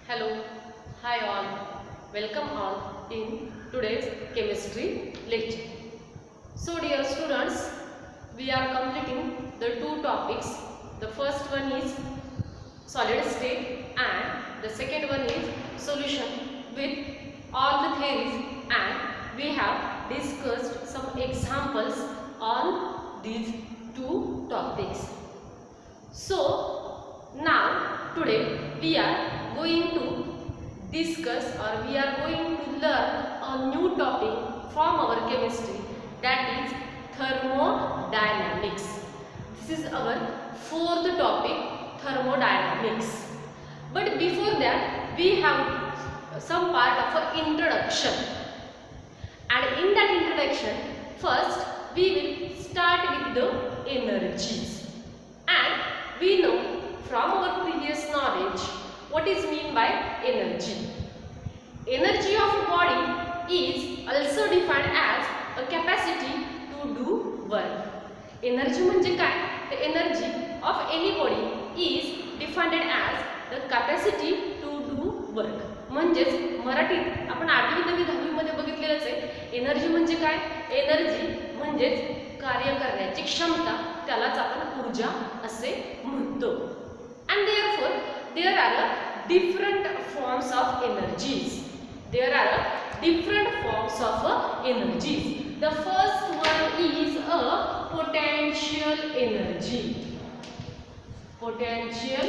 Hello, hi all, welcome all in today's chemistry lecture. So dear students, we are completing the two topics. The first one is solid state and the second one is solution with all the theories, and we have discussed some examples on these two topics. So now today we are going to discuss, or we are going to learn a new topic from our chemistry, that is thermodynamics. This is our fourth topic, thermodynamics. But before that we have some part of an introduction, and in that introduction first we will start with the energies. And we know from our previous knowledge what is mean by energy. Energy of a body is also defined as a capacity to do work. Energy म्हणजे काय? The energy of any body is defined as the capacity to do work. म्हणजेच मराठीत आपण 8वी 9वी 10वी मध्ये बघितलेलंच आहे. Energy म्हणजे काय? एनर्जी म्हणजेच कार्य करण्याची क्षमता, त्यालाच आपण ऊर्जा असे म्हणतो. And therefore there are different forms of energies. There are different forms of energies. The first one is a potential energy. Potential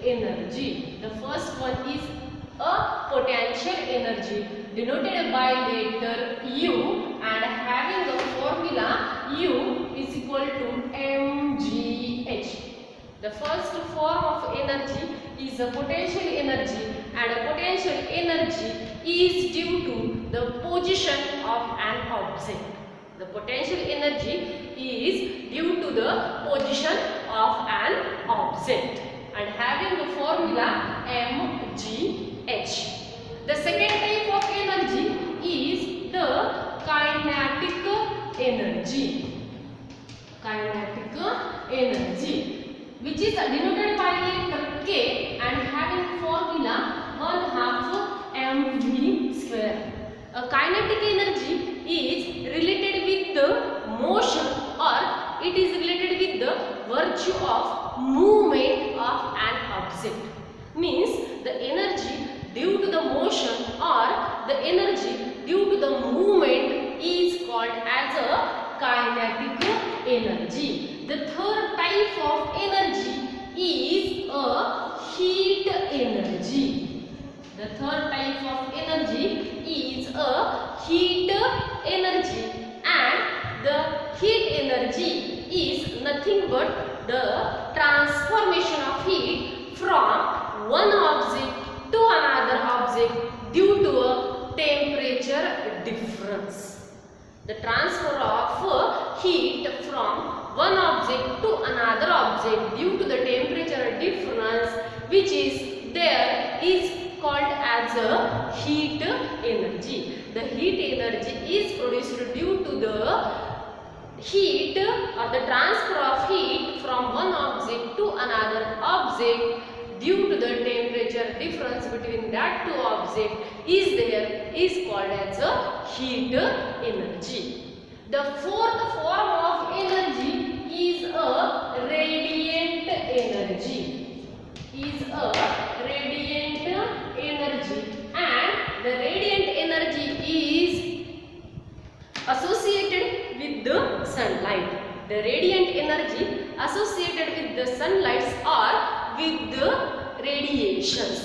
energy. The first one is a potential energy denoted by letter U and having the formula U is equal to mgh. The first form of energy is a potential energy, and a potential energy is due to the position of an object. The potential energy is due to the position of an object and having the formula mgh. The second type of energy is the kinetic energy. Kinetic energy, which is denoted by letter K and having formula 1/2 mv square. A kinetic energy is related with the motion, or it is related with the virtue of movement of an object. Means the energy due to the motion or the energy due to the movement is called as a kinetic energy. The third type of energy is a heat energy. The third type of energy is a heat energy, and the heat energy is nothing but the transformation of heat from one object to another object due to a temperature difference. The transfer of heat from one object to another object due to the temperature difference which is there is called as a heat energy. The heat energy is produced due to the heat or the transfer of heat from one object to another object due to the temperature difference between that two objects is called as a heat energy. The fourth form of energy is a radiant energy. And the radiant energy is associated with the sunlight. The radiant energy associated with the sunlight or with the radiations.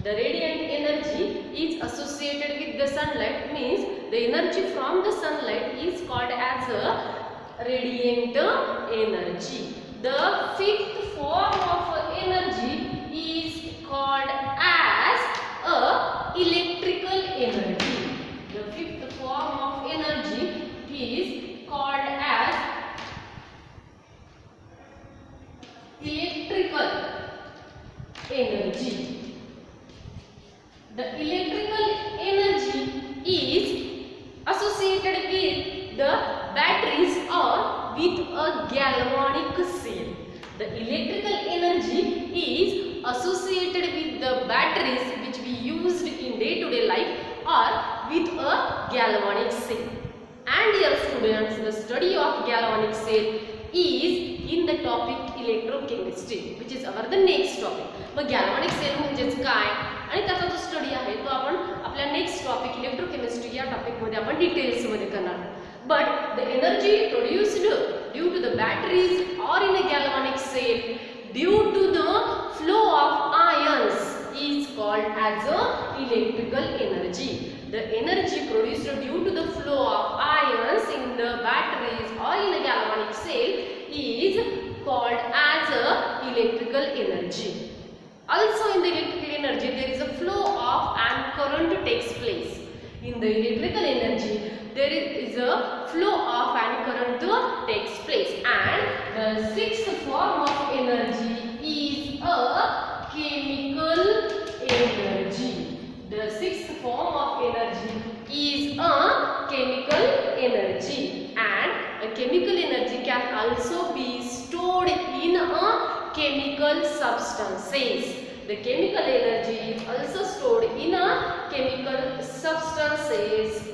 The radiant energy is associated with the sunlight, means the energy from the sunlight is called as a radiant energy. The fifth form of energy is called as a electrical energy. The fifth form of energy is called as electrical energy. The electrical energy is associated with the batteries or with a galvanic cell. The electrical energy is associated with the battery batteries which we used in day-to-day life or with a galvanic cell. And dear students, the study of galvanic cell is in the topic electrochemistry, which is our the next topic. Mug galvanic cell म्हणजेच काय आणि त्याचा जो study आहे तो आपण आपल्या next topic electrochemistry या टॉपिक मध्ये आपण डिटेल्स मध्ये करणार. But the energy produced due to the batteries or in a galvanic cell due to the flow of ions is called as a electrical energy. The energy produced due to the flow of ions in the batteries or in a galvanic cell is called as a electrical energy. Also in the electrical energy there is a flow of and current takes place. In the electrical energy there is a flow of and current takes place, and the sixth form of energy is a chemical energy. The sixth form of energy is a chemical energy, and a chemical energy can also be stored in a chemical substances. The chemical energy is also stored in a chemical substances.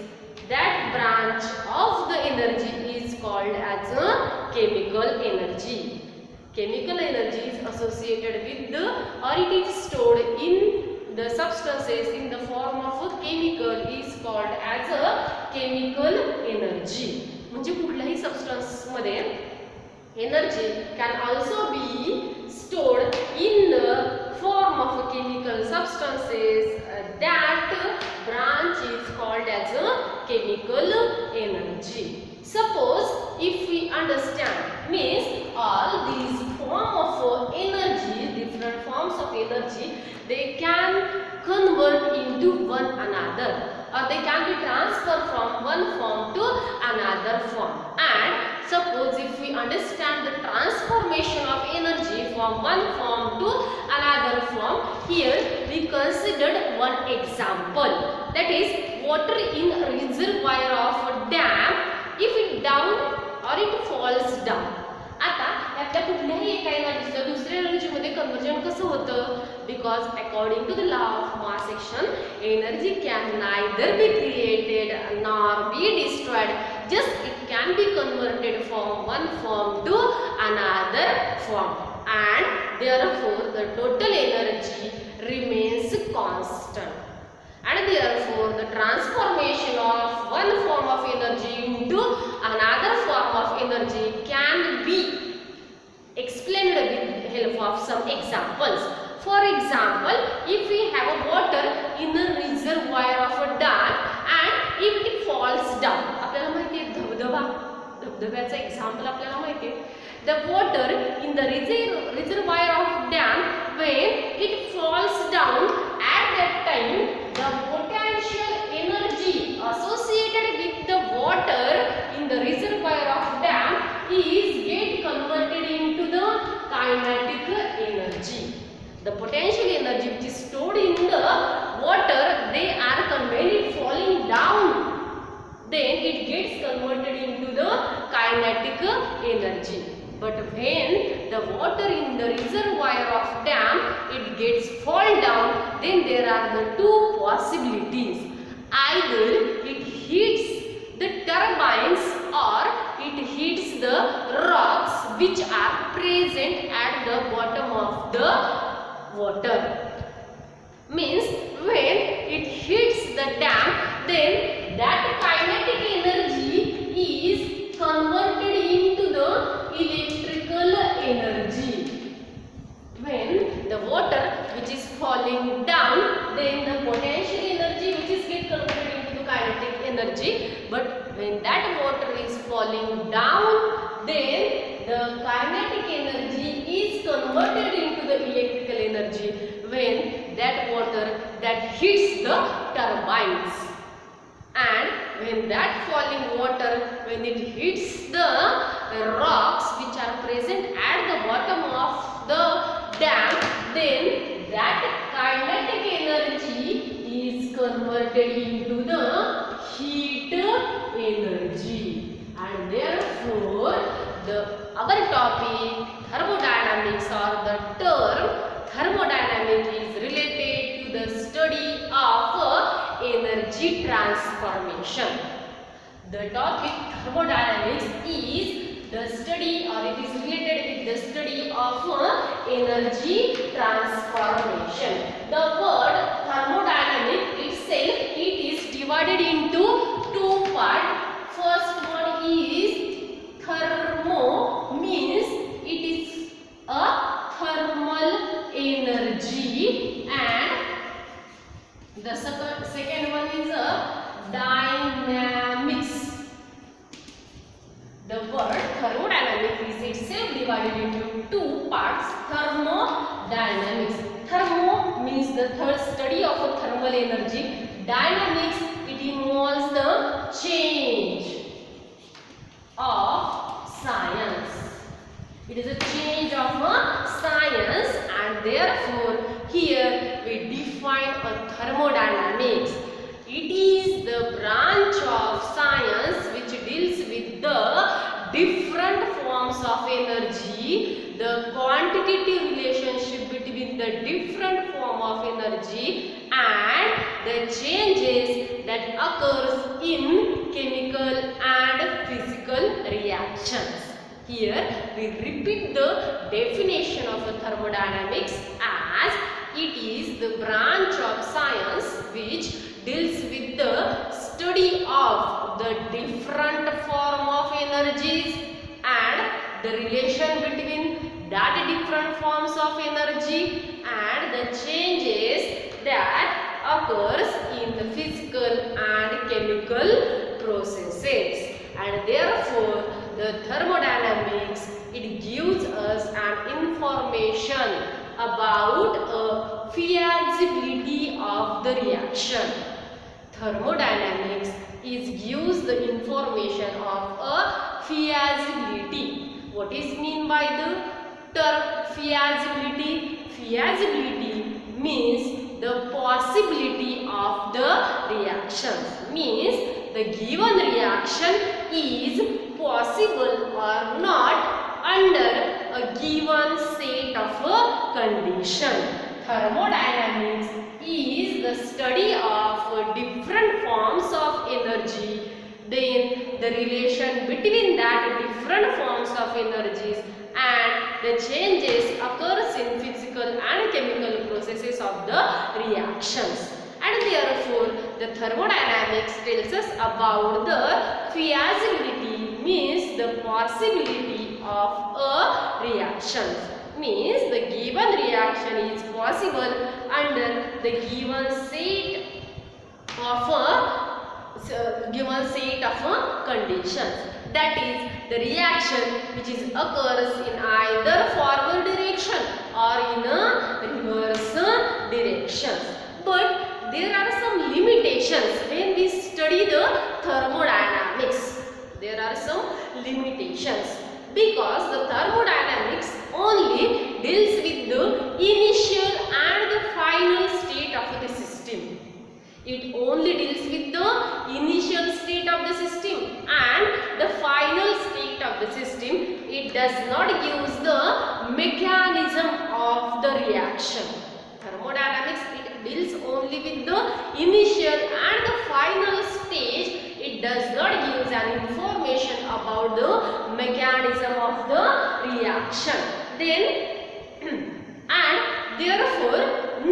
That branch of the energy is called as a chemical energy. Chemical energy is associated with the, or it is stored in the substances in the form of a chemical is called as a chemical energy. म्हणजे कुठल्याही substance मध्ये energy can also be stored in the form of a chemical substances. That branch is called as a chemical energy. Suppose if we understand, means all these form of energy, different forms of energy, they can convert into one another, or they can be transferred from one form to another form. And suppose if we understand the transformation of energy from one form to another form, here we considered one example, that is water in a reservoir of a dam. If it down or it falls down, आता यातल्या कुठल्याही एका एनर्जीचं दुसऱ्या energy मध्ये conversion कसं होतं? Because according to the law of mass action, energy can neither be created nor be destroyed. Just it can be converted from one form to another form, and therefore the total energy remains constant. And therefore the transformation of one form of energy into another form of energy can be explained with the help of some examples. For example, if we have a water in a reservoir of a dam and if it falls down, आपल्याला माहिती आहे धबधब्याचं example आपल्याला माहिती आहे. The water in the reservoir of dam, when it falls down, at that time the potential energy associated with the water in the reservoir of dam is get converted into the kinetic energy. The potential energy which is stored in the water, they are when it falling down, then it gets converted into the kinetic energy. But when the water in the reservoir of dam it gets fall down, then there are the two possibilities. Either it hits the turbines or it hits the rocks which are present at the bottom of the water. Means when it hits the dam, then that kinetic energy is converted into the electrical energy. When the water which is falling down, then the potential energy which is get converted into the kinetic energy. But when that water is falling down, then the kinetic energy is converted into the electrical energy when that water that hits the turbines. And when that falling water, when it hits the rocks which are present at the bottom of the dam, then that kinetic energy is converted into the heat energy. And therefore our topic thermodynamics, or the term thermodynamics, is related to the energy transformation. The topic thermodynamics is the study, or it is related with the study of energy transformation. The word thermodynamic itself, it is divided into two parts. First one is thermo, means it is a thermal energy, and the second one is a dynamics. The word thermodynamics is itself divided into two parts. Thermodynamics. Thermo means the third study of a thermal energy. Dynamics, it involves the change of science. It is a change of science, and therefore here we define a thermodynamics. It is the branch of science which deals with the different forms of energy, the quantitative relationship between the different form of energy, and the changes that occurs in chemical and physical reactions. Here we repeat the definition of thermodynamics as it is the branch of science which deals with the study of the different form of energies and the relation between that different forms of energy and the changes that occurs in the physical and chemical processes. And therefore the thermodynamics, it gives us an information about a feasibility of the reaction. Thermodynamics gives the information of a feasibility. What is mean by the term feasibility? Feasibility means the possibility of the reaction. Means the given reaction is possible or not under a given set of a condition. Thermodynamics is the study of different forms of energy, then the relation between that different forms of energies and the changes occurs in physical and chemical processes of the reactions. And therefore the thermodynamics tells us about the feasibility, means the possibility of a reaction. Means the given reaction is possible under the given set of conditions. That is the reaction which occurs in either forward direction or in a reverse direction. But there are some limitations when we study the thermodynamics. There are some limitations because the thermodynamics only deals with the initial and the final state of the system. It only deals with the initial state of the system and the final state of the system. It does not use the mechanism of the reaction. Thermodynamics, it deals only with the initial and the final stage. It does not give an information about the mechanism of the reaction. Then and therefore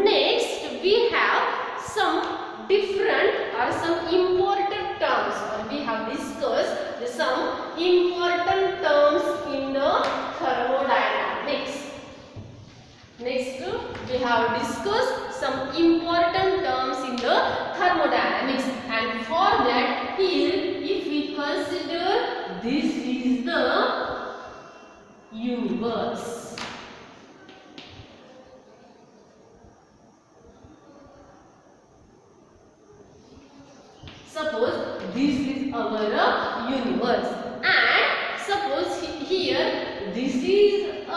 next we have some different or some important terms, or we have discussed some important terms in the thermodynamics. Next we have discussed some important terms in the thermodynamics, and for that here if we consider this is the universe. Suppose this is our universe, and suppose here this is a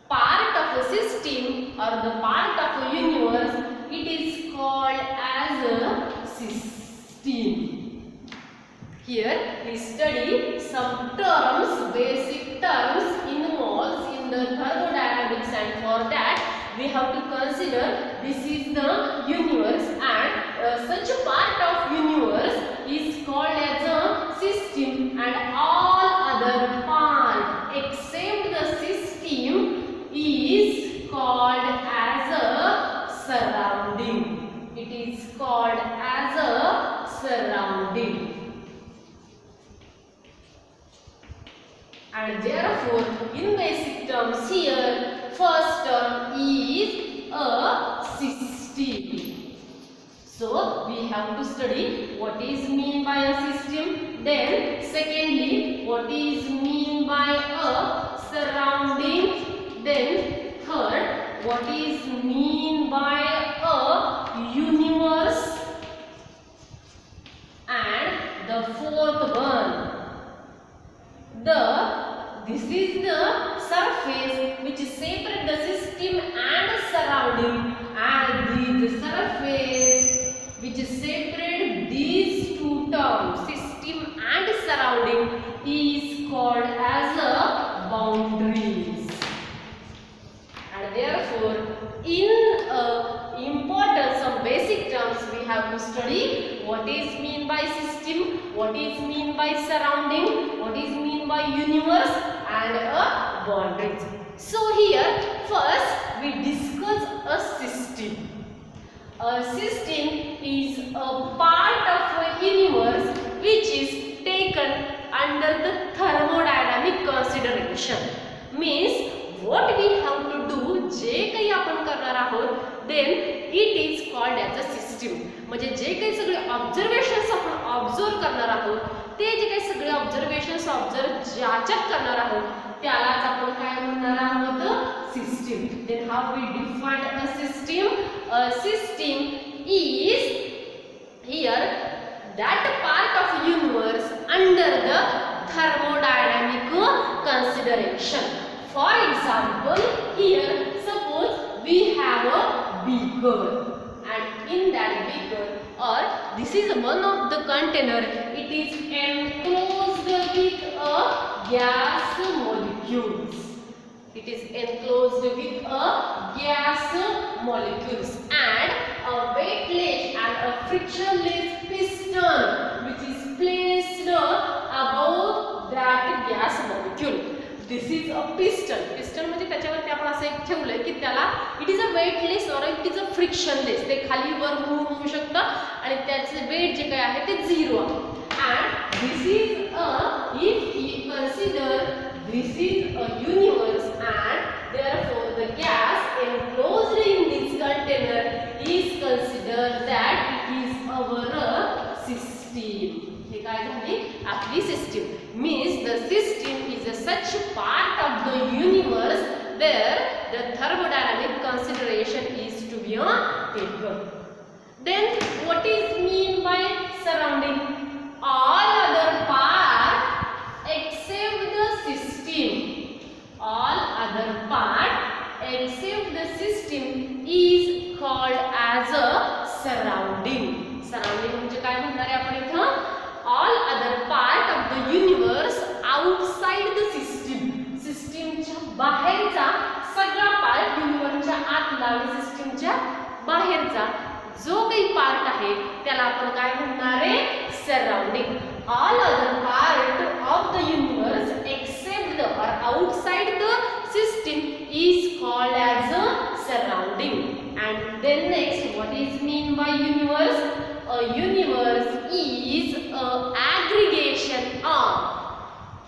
part of a system or the part of a universe. It is called as a system. Here we study some terms, basic terms involved in the thermodynamics, and for that we have to consider this is the universe, and such a part of universe is called as a system, and all other part except the system is called as a surrounding. It is called as a surrounding. And therefore, in basic terms here, first term is a system. So, we have to study what is mean by a system. Then, secondly, what is mean by a surrounding. Then, third, what is mean by a universe. And the fourth one, this is the surface which separate the system and surrounding, and the surface which separate these two terms, system and surrounding, is called as a boundaries. And therefore, in important some basic terms, we have to study what is mean by system, what is mean by surrounding, what is mean by universe, and a boundaries. So here, first we discuss a system. A system is a part of a universe which is taken under the thermodynamic consideration. Means what we have to do, जे काही आपण करणार आहोत, then it is called as a system. म्हणजे जे काही सगळे observations आपण observe करणार आहोत, ते जे काही सगळे ऑब्झर्वेशन्स ऑब्झर्व ज्याच्यात करणार आहोत, त्यालाच आपण काय म्हणणार आहोत, system. then how we define a system? A system is here that part of universe under the thermodynamic consideration. For example, here suppose we have a beaker, and in that beaker, or this is one of the container, it is enclosed with a gas molecules. It is enclosed with a gas molecules, and a weightless and a frictionless piston which is placed above that gas molecule. This is a piston. Piston म्हणजे त्याच्यावरती आपण असं एक ठेवलंय की त्याला it is a weightless और it is a frictionless. ते खाली वर मूव्ह होऊ शकतं आणि त्याचे वेट जे काय आहे ते 0 आहे. And this is a, if we consider this is a universe, and therefore the gas enclosed in this container is considered that it is our system. हे काय झाली आपली system. Means the system is a such part of the universe where the thermodynamic consideration is to be taken. Then what is mean by surrounding? All other part except the system. All other part except the system is called as a surrounding. Surrounding म्हणजे काय म्हणणार आहे आपण इथं? All other part of the universe outside the system. सिस्टमच्या बाहेरचा सगळा part, युनिवर्सच्या आतला आणि सिस्टमच्या बाहेरचा जो काही पार्ट आहे त्याला आपण काय म्हणणार आहे? Surrounding. All other part of the universe except the or outside the system is called as a surrounding. And then next, what is mean by universe? A universe is an aggregation of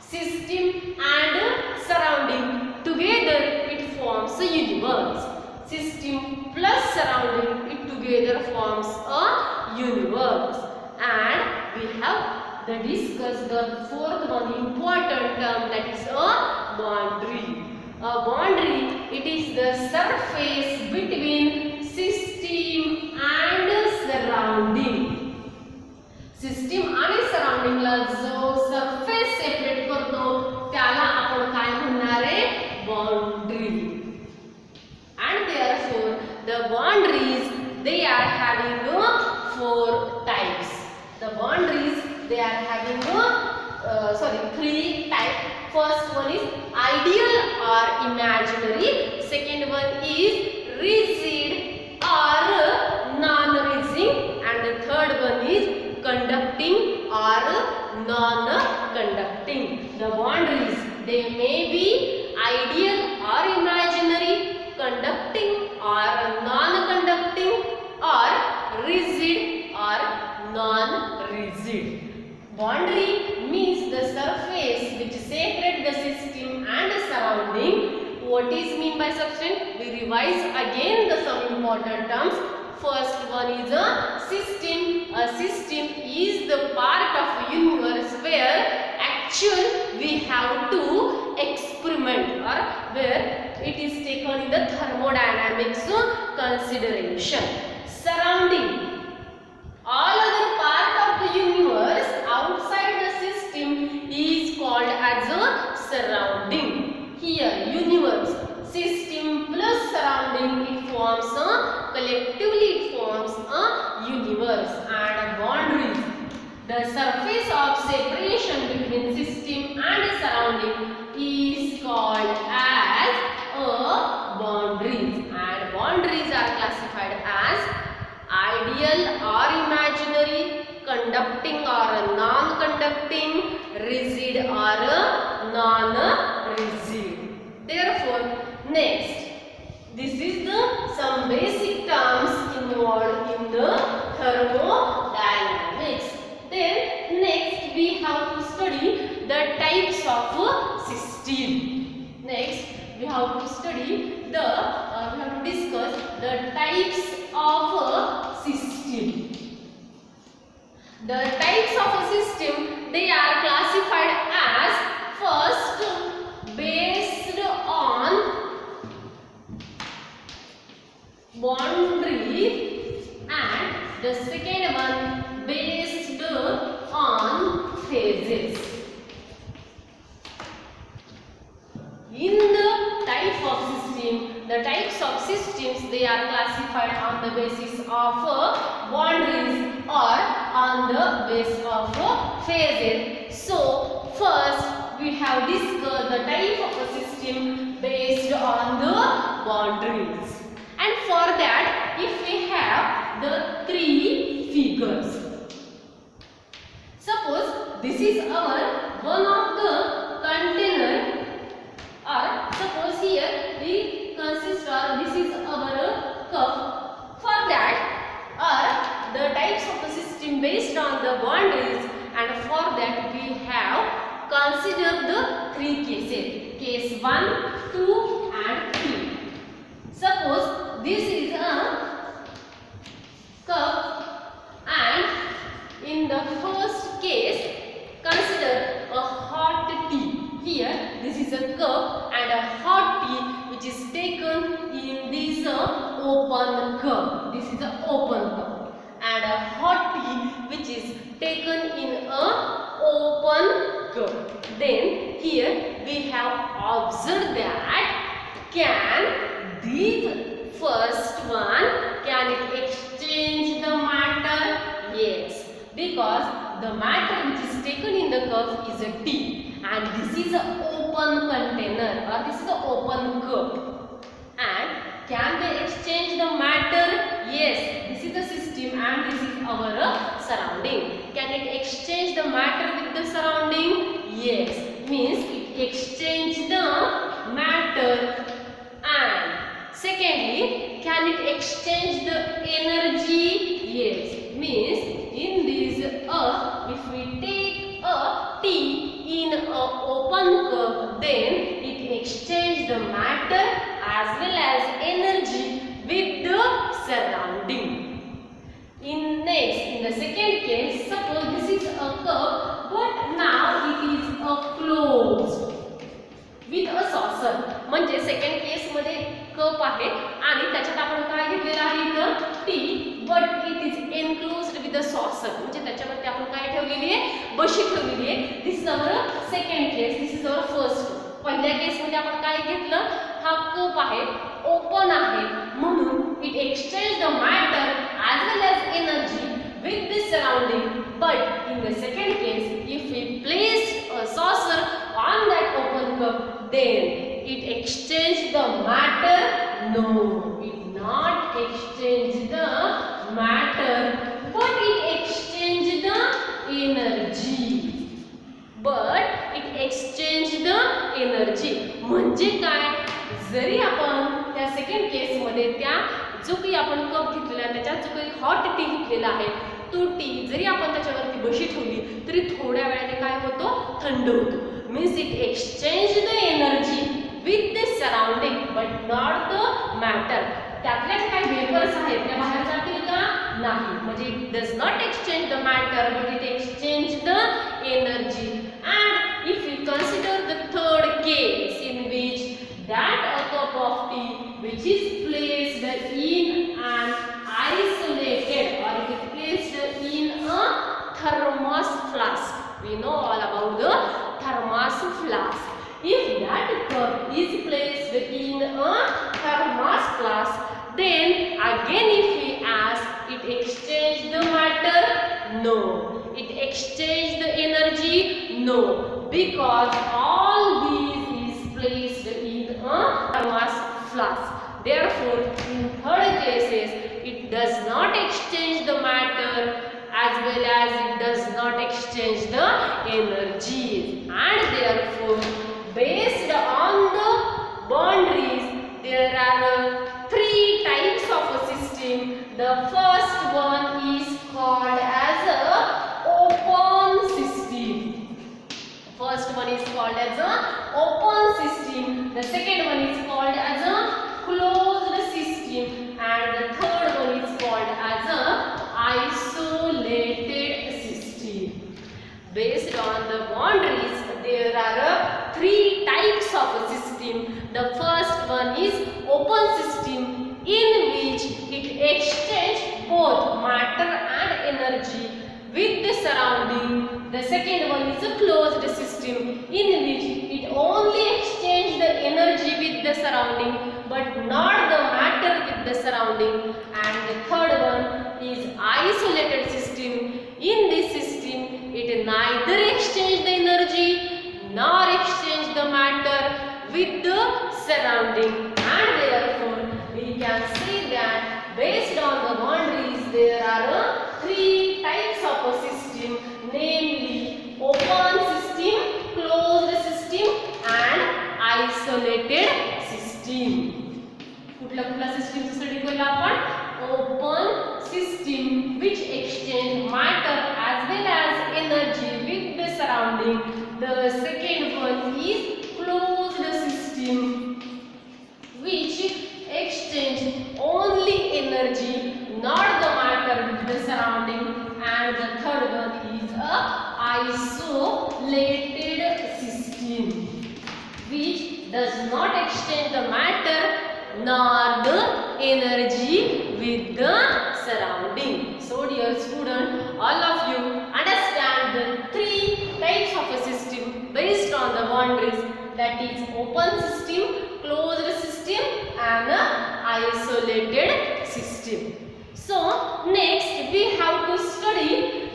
system and surrounding. Together it forms a universe. System plus surrounding, it together forms a universe. And we have discussed the fourth one important term, that is a boundary. A boundary, it is the surface between system and surrounding. System आणि सराउंडिंगला जो surface separate करतो त्याला आपण काय म्हणणार आहे? Boundary. And therefore the boundaries, they are having 4 types. The boundaries, they are having 3 types. First one is ideal or imaginary. Second one is rigid or non-rigid, and the third one is conducting or non-conducting. The boundaries, they may be ideal or imaginary, conducting or non-conducting, or rigid or non-rigid. Boundary means the surface which separates the system and the surrounding. What is mean by substance? We revise again the some important terms. First one is a system. A system is the part of universe where actual we have to experiment, or where it is taken in the thermodynamics consideration. Surrounding, all other part of the universe outside the system is called as a surrounding. Here universe, system plus surrounding, it forms a, collectively it forms a universe. And boundaries, the surface of separation between system and surrounding is called as a boundaries. And boundaries are classified as ideal or imaginary, conducting or non-conducting, rigid or non-rigid. Therefore, next, this is the some basic terms involved in the thermodynamics. Then next we have to study the types of system. Next we have to study the we have to discuss the types of a system. The types of a system, they are classified as first based on boundaries, and the second one based on phases. In the type of system, the types of systems, they are classified on the basis of boundaries or on the basis of phases. So first we have discussed the type of a system based on the boundaries, and for that if we have the three figures. Suppose this is our one of the container, or suppose here we consist, or this is our cup. For that, or the types of the system based on the boundaries, and for that we have considered the three cases, case 1, 2 and 3. Suppose this is a cup, and in the first case consider a hot tea. Here this is a cup and a hot tea which is taken in this open cup. This is an open cup, and a hot tea which is taken in a open cup. Then here we have observed that can this first one, can it exchange the matter? Yes, because the matter which is taken in the cup is a tea, and this is an open container, or this is an open cup. And can they exchange the matter? Yes, this is the system and this is our surrounding. Can it exchange the matter with the surrounding? Yes, means it exchange the matter. And secondly, can it exchange the energy? Yes, means in this if we take a tea in an open cup, then it exchange the matter as well as energy with the surrounding. In the second case, suppose this is a cup, but now it is a closed with a saucer. म्हणजे second case मध्ये cup आहे आणि त्याच्यात आपण काय घेतलेलं आहे इथं T, but it is enclosed with a saucer. म्हणजे त्याच्यामध्ये आपण काय ठेवलेली आहे, बशी ठेवलेली आहे. This is our second case, this is our first. पहिल्या केस मध्ये आपण काय घेतलं, हा कप आहे, ओपन आहे, म्हणून it exchange the matter as well as energy with the surrounding. But in the second case, if we place a saucer on that open cup, then it exchange the matter? No, it जरी आपण त्या second केसमध्ये त्या जो काही आपण cup घेतलेला त्याच्यात जो काही हॉट टी घेतलेला आहे तो टी जरी आपण त्याच्यावरती बशी ठेवली तरी थोड्या वेळाने काय होतो, थंड होतो. Means it exchange the energy with the surrounding but not the matter. त्यातल्या काही वेपर्स आहेत त्या बाहेर जातील का, नाही. म्हणजे it does not exchange the matter but it exchange the energy. And if you consider the third case in which that a cup of tea which is placed in an isolated or it is placed in a thermos flask. We know all about the thermos flask. If that cup is placed in a thermos flask, then again if we ask, it exchanged the matter? No. It exchanged the energy? No. Because all these is placed in a thermos flask. Therefore, in third cases, it does not exchange the matter as well as it does not exchange the energy. And therefore, based on the boundaries, there are three types of a system. The first one is called as a open system. First one is called as a open system. The second one is called as a closed system. And the third one is called as a isolated system. Based on the boundaries, there are three types of a system. The first one is open system, in which it exchanges both matter and energy with the surrounding. The second one is a closed system, in which it only exchanges the energy with the surrounding but not the matter with the surrounding. And the third one is isolated system. In this system, it neither exchanges the energy nor exchanges the matter with the surrounding. And therefore, we can say that based on the boundaries, there are three types of a system, namely open system, closed system and isolated system. कुठला system study केला आपण? Open system which exchange matter as well as energy with the surrounding. The second one is closed system which exchange only energy not the matter with the surrounding. And the third one is a isolated system which does not exchange the matter nor the energy with the surrounding. So dear student, all of you understand the three types of a system based on the boundaries, that is open system, closed system and isolated system. So next we have to study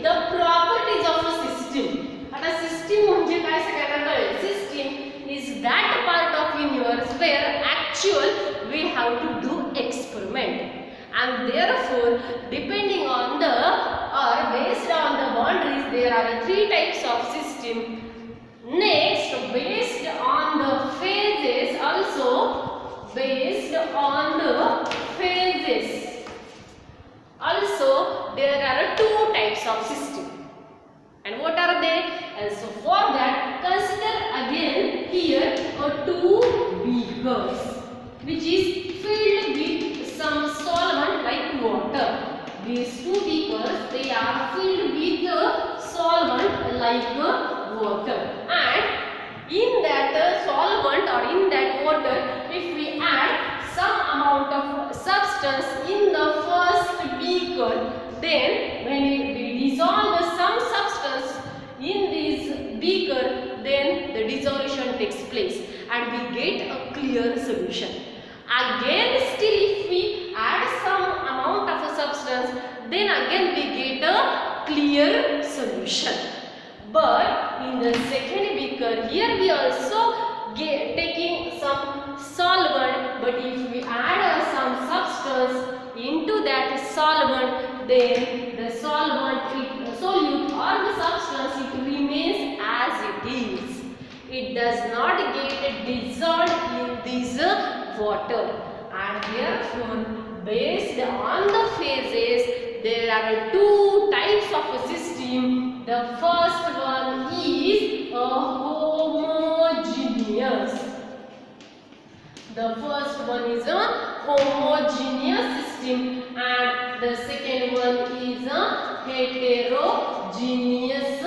the properties of a system. आता system म्हणजे काय सगळ्यांना कळेल. System is that part of universe where actual we have to do experiment, and therefore depending on the or based on the boundaries there are three types of system. Next, based on the phases, also based on the phases also there are two types of system. And what are they? And so for that, consider again here two beakers which is filled with some solvent like water. These two beakers, they are filled with solvent like water, and in that solvent or in that water, if we add some amount of substance in the first beaker, then when we dissolve some substance in this beaker, then the dissolution takes place and we get a clear solution. Again, still if we add some amount of a substance, then again we get a clear solution. But in the second beaker, here we also taking some solvent, but if we add some substance into that solvent, then the solute or the substance, it remains as it is. It does not get dissolved in this water. And therefore, based on the phases, there are two types of a system. The first one is a homogeneous. The first one is a homogeneous system, and the second one is a heterogeneous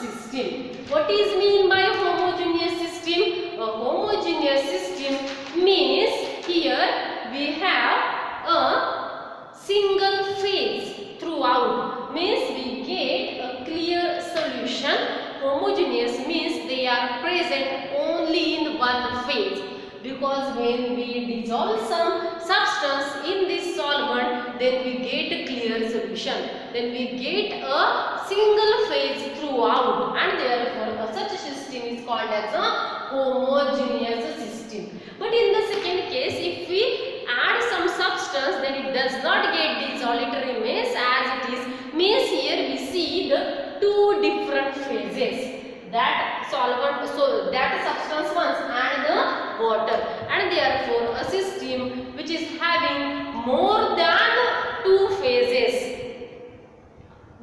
system. What is mean by homogeneous system? A homogeneous system means here we have a single phase throughout, means we get a clear solution. Homogeneous means they are present only in one phase, because when we dissolve some substance in this solvent, then we get a clear solution, then we get a single phase throughout, and therefore such a system is called as a homogeneous system. But in the second case, if we add some substance, then it does not get dissolved, it remains as it is, means here we see the two different phases, that solvent, so that substance once and the water, and therefore a system which is having more than two phases,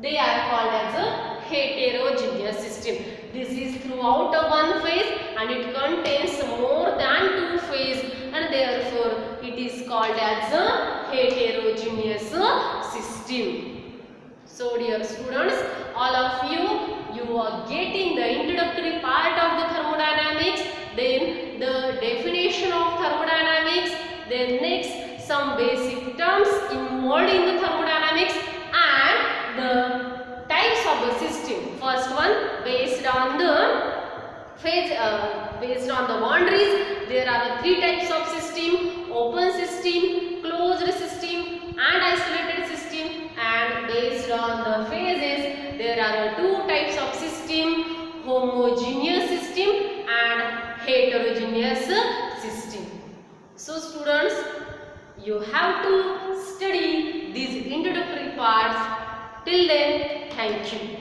they are called as a heterogeneous system. This is throughout a one phase and it contains more than two phases, and therefore it is called as a heterogeneous system. So dear students, all of you are getting the introductory part of the thermodynamics, then the definition of thermodynamics, then next some basic terms involved in the thermodynamics, and the types of the system. First one, based on the phase, based on the boundaries, there are three types of system: open system, closed system, and isolated system. And based on the phases, there are two types of system: homogeneous system and heterogeneous system. So students, you have to study these introductory parts. Till then, thank you.